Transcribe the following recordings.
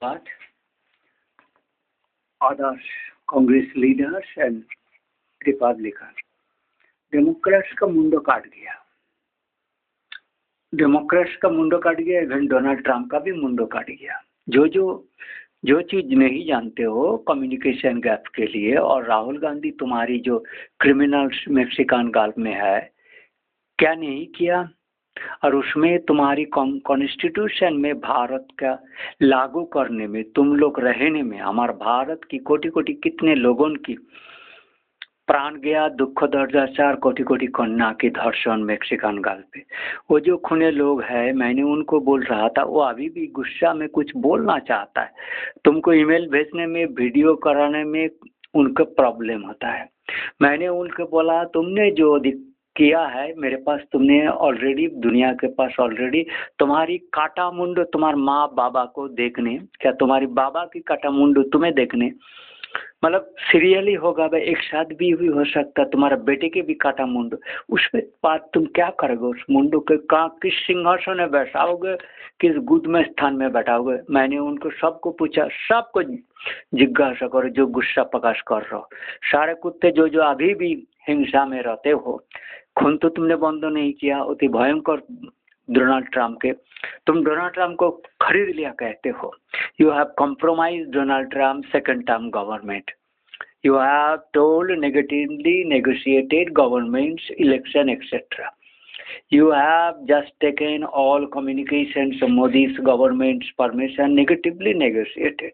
But other Congress leaders and Republicans, Democrats का मुंडो काट गया। डेमोक्रेट्स का मुंडो काट गया, इवन डोनाल्ड ट्रंप का भी मुंडो काट गया। जो चीज नहीं जानते हो कम्युनिकेशन गैप के लिए, और राहुल गांधी तुम्हारी जो क्रिमिनल्स मेक्सिकन गल्फ में है, क्या नहीं किया, और उसमें तुम्हारी कॉन्स्टिट्यूशन में भारत का लागू करने में, तुम लोग रहने में, हमारे भारत की कोटि कोटि कितने लोगों की प्राण गया, दुख दर्द, 4 कोटि कोटि कन्या की धर्षण मेक्सिकन गल्फ पे। वो जो खूने लोग हैं, मैंने उनको बोल रहा था, वो अभी भी गुस्सा में कुछ बोलना चाहता है। तुमको ईमेल भेजने में, वीडियो कराने में उनको प्रॉब्लम होता है। मैंने उनको बोला, तुमने जो किया है मेरे पास, तुमने ऑलरेडी, दुनिया के पास ऑलरेडी तुम्हारी काटा मुंडो, तुम्हारे माँ बाबा को देखने, क्या तुम्हारी बाबा की काटा मुंडो तुम्हें देखने, मतलब सीरियली होगा भाई, एक साथ भी हो सकता, तुम्हारा बेटे के भी काटा मुंडो, उस पे बात तुम क्या करोगे? उस मुंडो के कहाँ, किस सिंहासन में बैठाओगे, किस गुद में स्थान में बैठाओगे? मैंने उनको सबको पूछा, सबको जिज्ञासा करो जो गुस्सा प्रकाश कर रहे हो। सारे कुत्ते जो अभी भी हिंसा में रहते हो, खून तो तुमने बंद नहीं किया, अति भयंकर डोनाल्ड ट्रंप के, तुम डोनाल्ड ट्रंप को खरीद लिया कहते हो। You have compromise Donald Trump second term government, you have told negatively negotiated governments election etcetera, you have just taken all communications of Modi's government's permission negatively negotiated.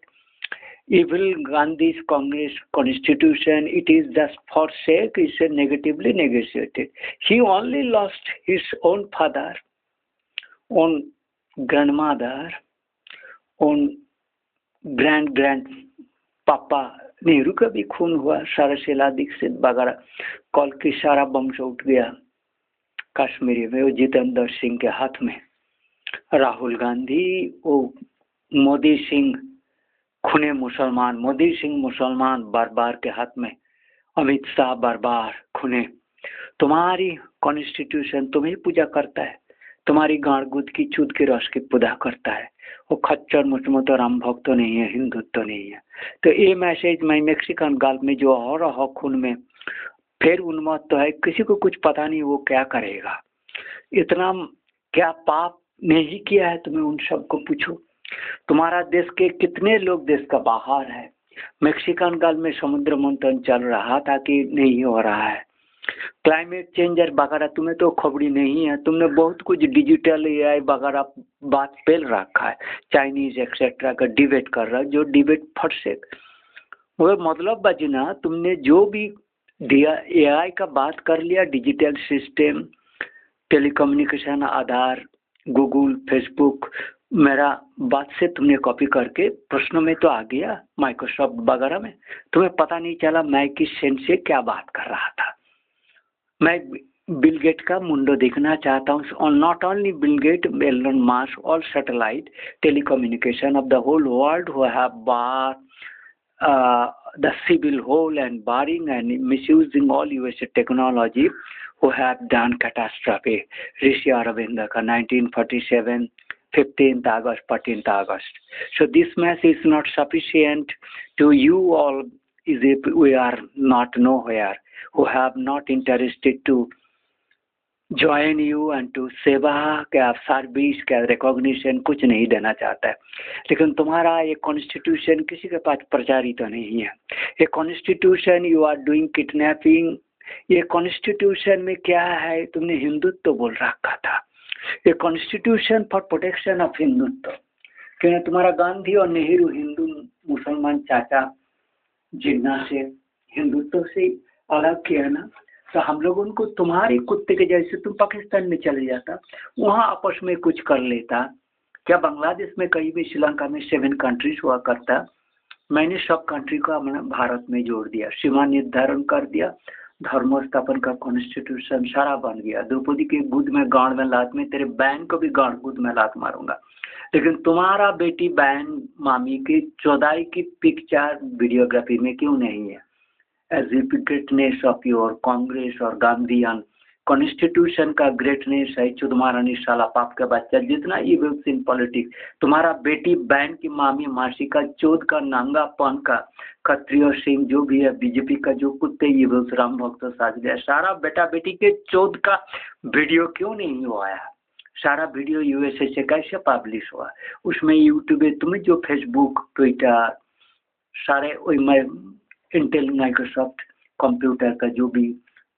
Evil Gandhi's Congress constitution, it is just for sake, is negatively negotiated. He only lost his own father, own grandmother, own grandpapa. Nehru का भी खून हुआ, साराशीला दीक्षित वगैरह, कल की सारा बम से उठ गया कश्मीरी में, वो जितेंद्र सिंह के हाथ में। राहुल गांधी, वो मोदी सिंह खूने मुसलमान, मोदी सिंह मुसलमान बार के हाथ में, अमित शाह बार खूने। तुम्हारी कॉन्स्टिट्यूशन तुम्हें पूजा करता है, तुम्हारी गाड़ गुद की चूत की रस की पूजा करता है। वो खच्चर मुचमो तो राम भक्त तो नहीं है, हिंदुत्व तो नहीं है। तो ये मैसेज मैं मेक्सिकन गल्फ में जो और हो खून में फिर उन्मत्त तो है, किसी को कुछ पता नहीं वो क्या करेगा। इतना क्या पाप नहीं किया है, तुम्हें उन सबको पूछो। तुम्हारा देश के कितने लोग देश का बाहर है। मेक्सिकन गल्फ में समुद्र मंथन चल रहा था कि नहीं हो रहा है, क्लाइमेट चेंजर वगैरह तुम्हें तो खबरी नहीं है। तुमने बहुत कुछ डिजिटल एआई वगैरह बात फैल रखा है, चाइनीज एक्सेट्रा का डिबेट कर रहा है, जो डिबेट फट से वो मतलब बजना, तुमने जो भी दिया एआई का बात कर लिया, डिजिटल सिस्टम, टेलीकम्युनिकेशन आधार, गूगल, फेसबुक, मेरा बात से तुमने कॉपी करके प्रश्नों में तो आ गया, माइक्रोसॉफ्ट वगैरह में। तुम्हें पता नहीं चला मैं किस सेंस से क्या बात कर रहा था। मैं बिल गेट का मुंडो देखना चाहता हूँ, और not only Bill Gate, Elon Musk, all satellite telecommunication of the whole world who have bar the civil hole and barring and misusing all USA technology, who have done catastrophe. Rishi Aravinda ka 1947, 15th August, 14th August. So this message is not sufficient to you all, is if we are not nowhere, who have not interested to join you and to सेवा क्या service क्या recognition कुछ नहीं देना चाहता है। लेकिन तुम्हारा ये कॉन्स्टिट्यूशन किसी के पास प्रचारित तो नहीं है। ये constitution, you are doing kidnapping, ये कॉन्स्टिट्यूशन में क्या है, तुमने हिंदुत्व तो बोल रखा था, ये constitution for protection of Hindutva. क्यों तुम्हारा गांधी और नेहरू हिंदू मुसलमान चाचा जिन्ना से हिंदुत्व से अलग किया ना, तो हम लोग उनको तुम्हारे कुत्ते के जैसे, तुम पाकिस्तान में चले जाता, वहाँ आपस में कुछ कर लेता क्या? बांग्लादेश में कहीं भी, श्रीलंका में 7 कंट्रीज हुआ करता, मैंने सब कंट्री को अपना भारत में जोड़ दिया, सीमा निर्धारण कर दिया, धर्म स्थापन का कॉन्स्टिट्यूशन सारा बन गया। द्रौपदी के गुद में गांड में लात में, तेरे बहन को भी गांड गुद में लात मारूंगा। लेकिन तुम्हारा बेटी बहन मामी की 14 की पिक्चर वीडियोग्राफी में क्यों नहीं है? As if greatness of your Congress or Gandhian constitution का ग्रेटनेस है, तुम्हारा निशाला पाप का बच्चा, जितना इविल्स इन पॉलिटिक्स, तुम्हारा बेटी बहन की मामी मासी का चोद का नांगापन का खत्रिय सिंह जो भी है, बीजेपी का जो कुत्ते इविल्स राम भक्त साज गया, सारा बेटा बेटी के चोद का वीडियो क्यों नहीं हुआ है? सारा वीडियो यूएसए से कैसे पब्लिश हुआ? उसमें यूट्यूब, तुम्हें जो फेसबुक ट्विटर सारे इंटेल माइक्रोसॉफ्ट कंप्यूटर का जो भी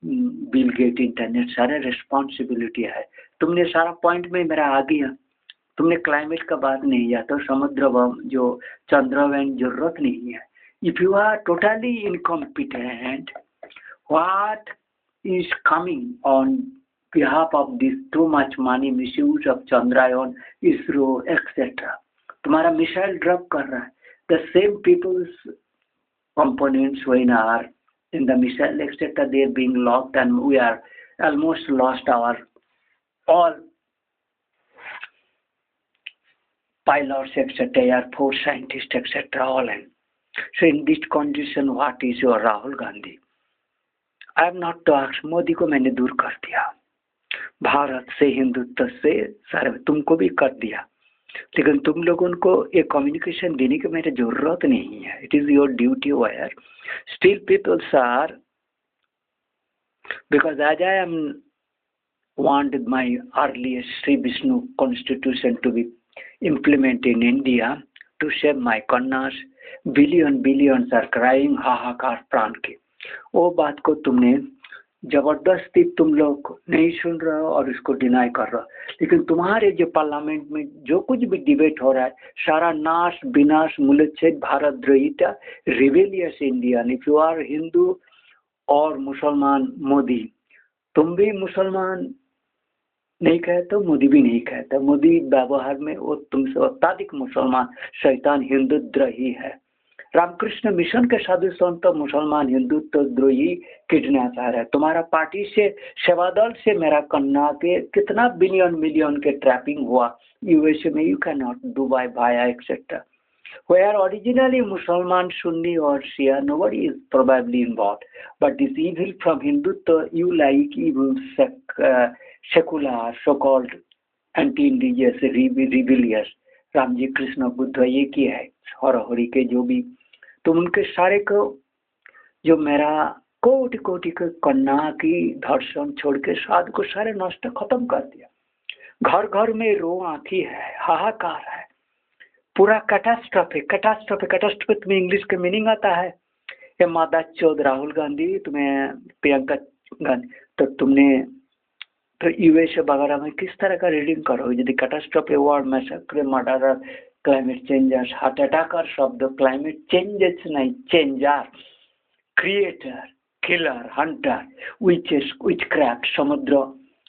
बिल गेट इंटरनेट सारा रिस्पॉन्सिबिलिटी है। तुमने सारा पॉइंट में मेरा आ गया, तुमने क्लाइमेट का बात नहीं किया तो समुद्र जो चंद्रयान जरूरत नहीं है। If you are totally incompetent, what is coming on behalf of this too much money misuse of Chandrayaan, ISRO etcetera? तुम्हारा मिसाइल ड्रॉप कर रहा है, the same peoples components when are in the missile etc. they are being locked, and we are almost lost our all pilots etc. air force scientists etc. all in. So in this condition what is your Rahul Gandhi? I have not to ask, Modi को मैंने दूर कर दिया, भारत से हिंदुत्व से सारे तुमको भी कर दिया, लेकिन तुम लोगों को एक कम्युनिकेशन देने की मेरी जरूरत नहीं है। It is your duty where still peoples are, because as I am wanted my earliest Sri Vishnu constitution to be implemented in India to save my Kannas, billions are crying हाहाकार प्राण के। वो बात को तुमने जबरदस्ती तुम लोग नहीं सुन रहे हो और इसको डिनाई कर रहे हो, लेकिन तुम्हारे जो पार्लियामेंट में जो कुछ भी डिबेट हो रहा है सारा नाश विनाश मूलच्छेद भारत द्रोहिता rebellious Indian. If you are Hindu और मुसलमान, मोदी तुम भी मुसलमान नहीं कहते, मोदी भी नहीं कहता, मोदी व्यवहार में वो तुमसे अत्यधिक मुसलमान शैतान हिंदुद्रोही है। रामकृष्ण मिशन के साधु संत मुसलमान हिंदुत्व द्रोही किडनैपर है। तुम्हारा पार्टी से सेवा दल से मेरा कन्ना के कितना बिलियन मिलियन के ट्रैपिंग हुआ यूएसए में, you can not Dubai Bhaya etcetera, where originally Musalman, Sunni or Shia, nobody is probably involved, but this evil from Hindutva, you like evil secular, so-called anti-indigenous, rebellious, Ram ji Krishna Buddha ये की है हर हरि के जो भी, तुम उनके सारे को जो मेरा कोटि कोटि के कन्या की धर्षण छोड़ के साध को सारे नष्ट खत्म कर दिया। घर घर में रो आती है, हाहाकार है, पूरा कैटास्ट्रोफे तुम्हें इंग्लिश के मीनिंग आता है? ये मादा चौध राहुल गांधी, तुम्हें प्रियंका गांधी, तो तुमने तो यूएसए वगैरह में किस तरह का रीडिंग करोगे? यदि catastrophe word massacre murder climate changers heart attacker शब्द क्लाइमेट चेंजेस नहीं, changer creator killer hunter witchcraft Samudra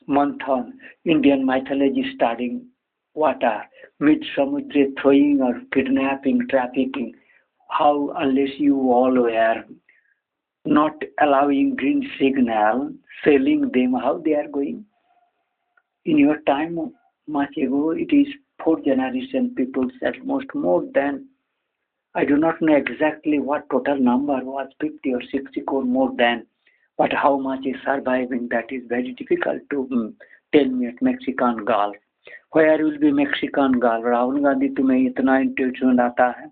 Manthan Indian mythology starting water, mid samudra throwing or kidnapping, trafficking, how unless you all were not allowing green signal, selling them, how they are going? In your time much ago, it is 4 generation people at most more than, I do not know exactly what total number was, 50 or 60 crore more than, but how much is surviving, that is very difficult to tell me at Mexican Gulf. Where will be Mexican Gulf? Rahul Gandhi तुम्हें इतना intuition आता है,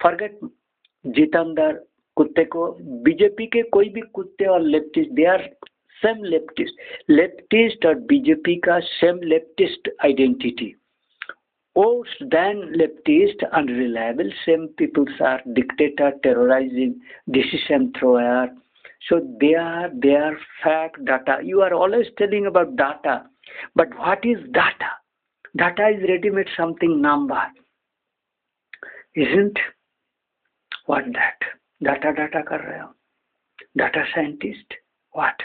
forget Jitendra कुत्ते को, BJP के कोई भी कुत्ते और leftist they are same leftist और बीजेपी का same leftist identity, worse than leftist, unreliable, same people are dictator, terrorizing, decision thrower. So they are fact data. You are always telling about data, but what is data? Data is ready-made something number, isn't? What that? Data कर रहे हो? Data scientist? What?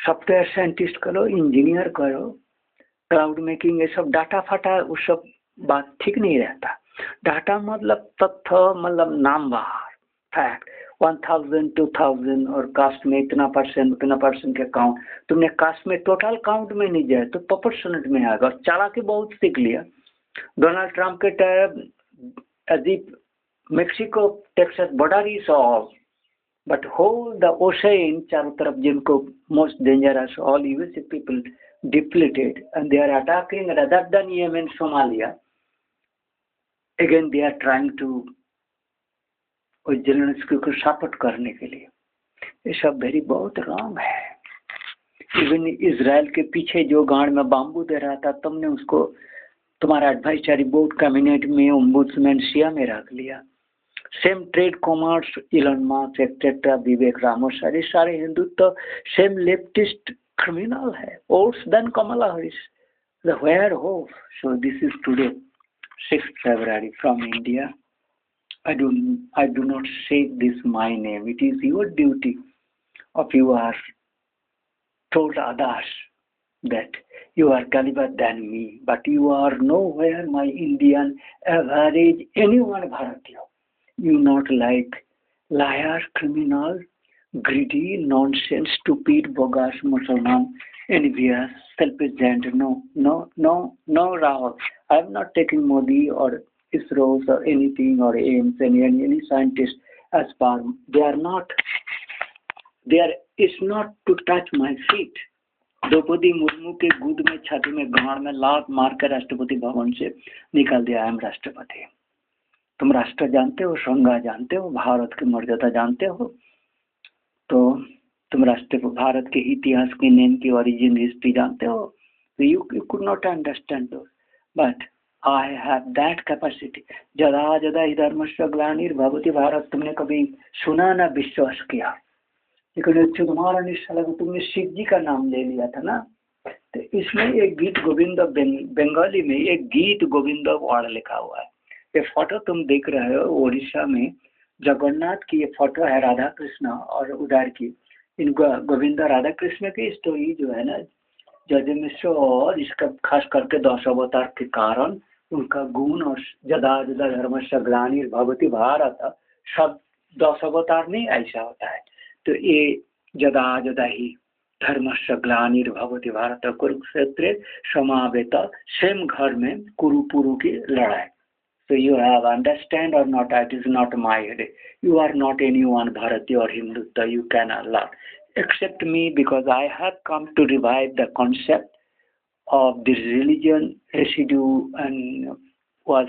Software scientist करो, engineer करो, cloud making, ये सब data फाटा वो सब बात ठीक नहीं रहता। डाटा मतलब तथ्य, मतलब नंबर, फैक्ट, 1000 2000 और कास्ट में इतना परसेंट के काउंट, तुमने कास्ट में टोटल काउंट में नहीं जाए तो प्रोपोर्शनेट में आएगा। और चालाकी बहुत सीख लिया डोनाल्ड ट्रंप के टाइम, अजीब Mexico Texas border he solve, but whole the ocean चारों तरफ जिनको most dangerous all USA people depleted and they are attacking rather than Yemen, Somalia. Again they are trying to Zelensky को support करने के लिए, ये सब वेरी बहुत रॉन्ग है। इवन इजराइल के पीछे जो गांड में बाम्बू दे रहा था, तुमने उसको तुम्हारा एडवाइजरी बोर्ड कैबिनेट में ओम्बुड्समैन शिया में रख लिया। Same trade commerce Elon Musk etcetera Vivek Ramaswamy सारे हिंदुत्व सेम लेफ्टिस्ट क्रिमिनल है, worse than Kamala Harris the where hope. So this is today 6th February from India. I do not say this my name. It is your duty of you are told others that you are caliber than me, but you are nowhere my Indian average anyone Bharatiya. You not like liar, criminal, greedy, nonsense, stupid, bogus, Musliman, envious, self-centered. No, Rahul. I am not taking Modi or ISROs or anything or AIMS any scientist as far they are not there is not to touch my feet. Draupadi Murmu के गुद में छाती में गांड में लात मार कर राष्ट्रपति भवन से निकाल दिया। आई एम राष्ट्रपति। तुम राष्ट्र जानते हो, संज्ञा जानते हो, भारत की मर्यादा जानते हो, तो तुम राष्ट्र भारत के इतिहास की नेम की ओरिजिन हिस्ट्री जानते हो। यू कुड नॉट अंडरस्टैंड दो, but I have that capacity. जदा जदा धर्मस्य ग्लानिर्भवति भारत, तुमने कभी सुना ना विश्वास किया, लेकिन तुम्हारा निश्चल तुमने शिव जी का नाम ले लिया था ना। तो इसमें एक गीत गोविंद बंगाली में एक गीत गोविंद वाड़ लिखा हुआ है। ये फोटो तुम देख रहे हो ओडिशा में जगन्नाथ की, ये फोटो है राधा कृष्ण और उधर की इन गोविंद राधा कृष्ण की स्टोरी जो है ना, जजमेश्वर और इसका खास करके 10 अवतार के कारण उनका गुण और जदा जदा धर्मस्य ग्लानिर्भवति भारत सब 10 अवतार नहीं ऐसा होता है। तो ये जदा जदा ही धर्मस्य ग्लानिर्भवति भारत कुरुक्षेत्र समावेत, सेम घर में कुरुपुरु की लड़ाई। So you have understand or not, it is not my head. You are not anyone Bharati or Hindutva, you cannot learn. Except me, because I have come to revive the concept of this religion residue and was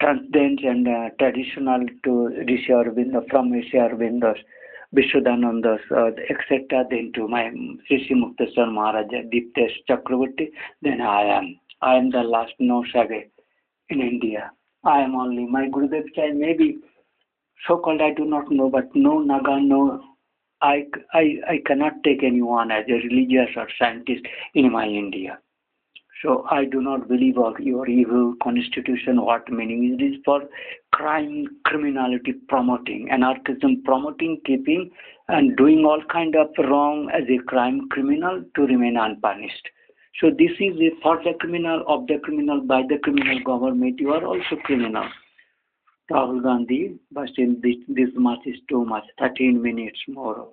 transcendent and traditional to Rishi Aurobindo, from Rishi Aurobindo's, Vishuddhananda's, etc. Then to my Rishi Mukteswar Maharaja, Diptesh Chakravarti, then I am the last no Sage in India. I am only my Gurudev child, maybe so-called I do not know, but no Naga, no, I cannot take anyone as a religious or scientist in my India. So I do not believe of your evil constitution, what meaning it is for crime, criminality promoting, anarchism promoting, keeping and doing all kind of wrong as a crime criminal to remain unpunished. So this is for the criminal, of the criminal, by the criminal government, you are also criminal. Rahul Gandhi, but in this much is too much, 13 minutes more.